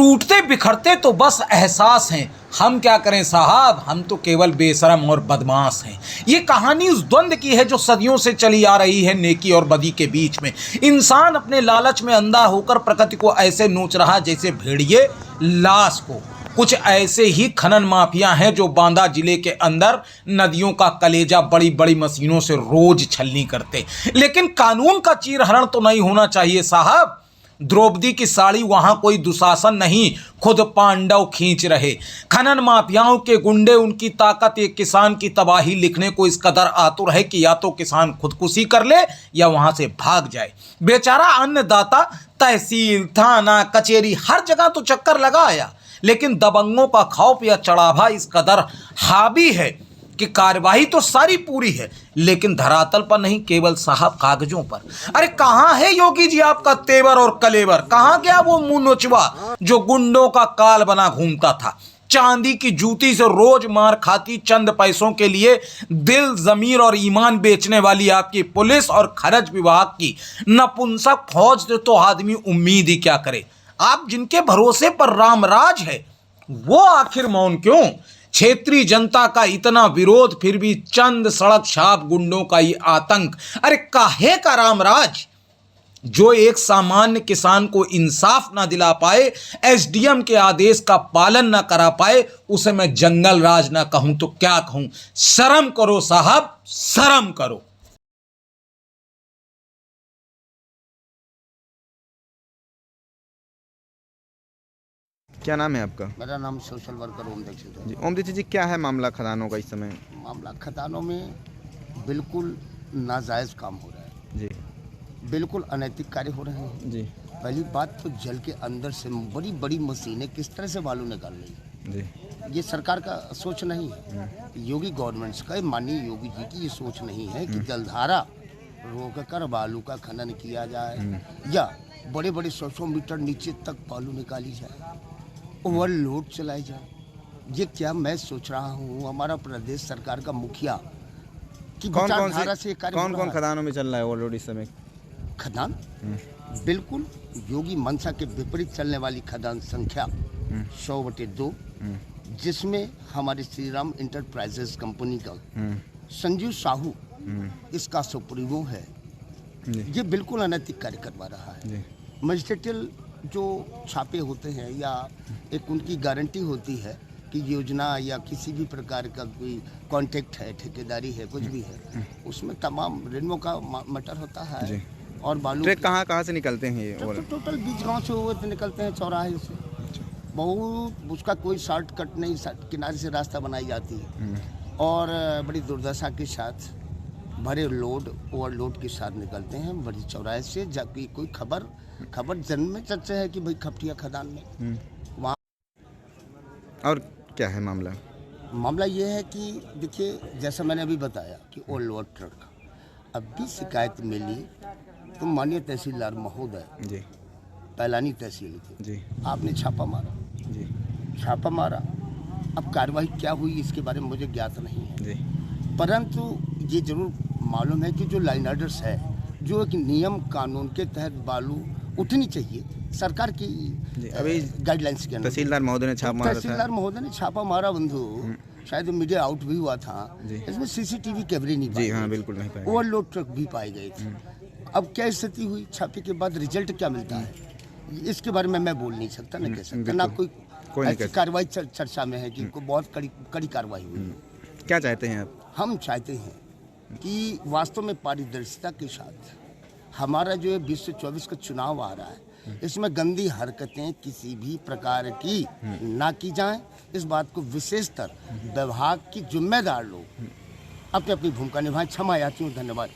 टूटते बिखरते तो बस एहसास हैं, हम क्या करें साहब, हम तो केवल बेशरम और बदमाश हैं। ये कहानी उस द्वंद्व की है जो सदियों से चली आ रही है नेकी और बदी के बीच में। इंसान अपने लालच में अंधा होकर प्रकृति को ऐसे नोच रहा जैसे भेड़िए लाश को। कुछ ऐसे ही खनन माफिया हैं जो बांदा जिले के अंदर नदियों का कलेजा बड़ी बड़ी मशीनों से रोज छलनी करते। लेकिन कानून का चीरहरण तो नहीं होना चाहिए साहब। द्रौपदी की साड़ी वहां कोई दुशासन नहीं, खुद पांडव खींच रहे। खनन माफियाओं के गुंडे, उनकी ताकत एक किसान की तबाही लिखने को इस कदर आतुर है कि या तो किसान खुदकुशी कर ले या वहां से भाग जाए। बेचारा अन्नदाता तहसील, थाना, कचेरी हर जगह तो चक्कर लगा आया, लेकिन दबंगों का खौफ या चढ़ावा इस कदर हावी है कि कार्यवाही तो सारी पूरी है, लेकिन धरातल पर नहीं, केवल साहब कागजों पर। अरे कहाँ है योगी जी आपका तेवर और कलेवर? कहाँ गया वो मुंह नोचवा जो गुंडों का काल बना घूमता था? चांदी की जूती से रोज मार खाती, चंद पैसों के लिए दिल, जमीर और ईमान बेचने वाली आपकी पुलिस और खर्च विभाग की नपुंसक फौज से तो आदमी उम्मीद ही क्या करे। आप जिनके भरोसे पर रामराज है वो आखिर मौन क्यों? क्षेत्रीय जनता का इतना विरोध, फिर भी चंद सड़क छाप गुंडों का ही आतंक। अरे काहे का रामराज? जो एक सामान्य किसान को इंसाफ ना दिला पाए, एसडीएम के आदेश का पालन ना करा पाए, उसे मैं जंगल राज ना कहूं तो क्या कहूं? शर्म करो साहब, शर्म करो। क्या नाम है आपका? मेरा नाम सोशल वर्कर ओम दीक्षित है। जी, ओम दीक्षित जी, क्या है मामला खदानों का इस समय? मामला खदानों में बिल्कुल नाजायज़ काम हो रहा है जी, बिल्कुल अनैतिक कार्य हो रहे हैं जी, पहली बात तो जल के अंदर से बड़ी बड़ी मशीनें किस तरह से बालू निकाल रही है, जी, ये सरकार का सोच नहीं है। योगी गवर्नमेंट्स का, माननीय योगी जी की ये सोच नहीं है कि जलधारा रोक कर बालू का खनन किया जाए या बड़े बड़े 100 मीटर नीचे तक बालू निकाली जाए, ओवरलोड चलाई जाए। ये क्या मैं सोच रहा हूँ, हमारा प्रदेश सरकार का मुखिया की विचारधारा से कार्य कौन कौन खदानों में चल रहा है ओवरलोड इस समय? खदान बिल्कुल योगी मंशा के विपरीत चलने वाली खदान संख्या 100/2, जिसमें हमारे श्री राम इंटरप्राइजेस कंपनी का संजीव साहू इसका सुप्रीमो है। ये बिल्कुल अनैतिक कार्य करवा रहा है। मजिस्ट्रेटियल जो छापे होते हैं या एक उनकी गारंटी होती है कि योजना या किसी भी प्रकार का कोई कॉन्ट्रैक्ट है, ठेकेदारी है, कुछ भी है, उसमें तमाम रेनवो का मटर होता है। और बालू ट्रक कहाँ से निकलते हैं ये? तो टोटल बीच गांव से हुए निकलते हैं, चौराहे से। बहुत उसका कोई शॉर्टकट नहीं, किनारे से रास्ता बनाई जाती है और बड़ी दुर्दशा के साथ भरे लोड, ओवरलोड के साथ निकलते हैं बड़ी चौराहे से। जबकि कोई खबर जन में चर्चा है कि भाई खपटिया खदान में वहाँ। और क्या है मामला? मामला ये है कि देखिए, जैसा मैंने अभी बताया कि ओवरलोड ट्रक अब भी शिकायत मिली तो माननीय तहसीलदार महोदय जी, पैलानी तहसील के जी, आपने छापा मारा। जी, छापा मारा, अब कार्रवाई क्या हुई इसके बारे में मुझे ज्ञात नहीं है, जी, परंतु ये जरूर मालूम है कि जो लाइन ऑर्डर्स है, जो एक नियम कानून के तहत बालू उठनी चाहिए सरकार की अभी गाइडलाइंस के अनुसार तहसीलदार महोदय ने छापा मारा था। तहसीलदार महोदय ने छापा मारा बंधु, शायद मीडिया आउट भी हुआ था। इसमें सीसीटीवी कैमरे नहीं पाए। जी हाँ, बिल्कुल नहीं पाए। ओवरलोड ट्रक भी पाए गए थे। अब क्या स्थिति हुई, छापे के बाद रिजल्ट क्या मिलता है, इसके बारे में मैं बोल नहीं सकता, न कह सकता, ना कोई ऐसी कार्रवाई चर्चा में है कि बहुत कड़ी कार्रवाई हुई। क्या चाहते हैं आप? हम चाहते हैं कि वास्तव में पारदर्शिता के साथ हमारा जो 2024 का चुनाव आ रहा है, इसमें गंदी हरकतें किसी भी प्रकार की ना की जाएं। इस बात को विशेषतर विभाग की जिम्मेदार लोग अपनी अपनी भूमिका निभाएं। क्षमा याचियों, धन्यवाद।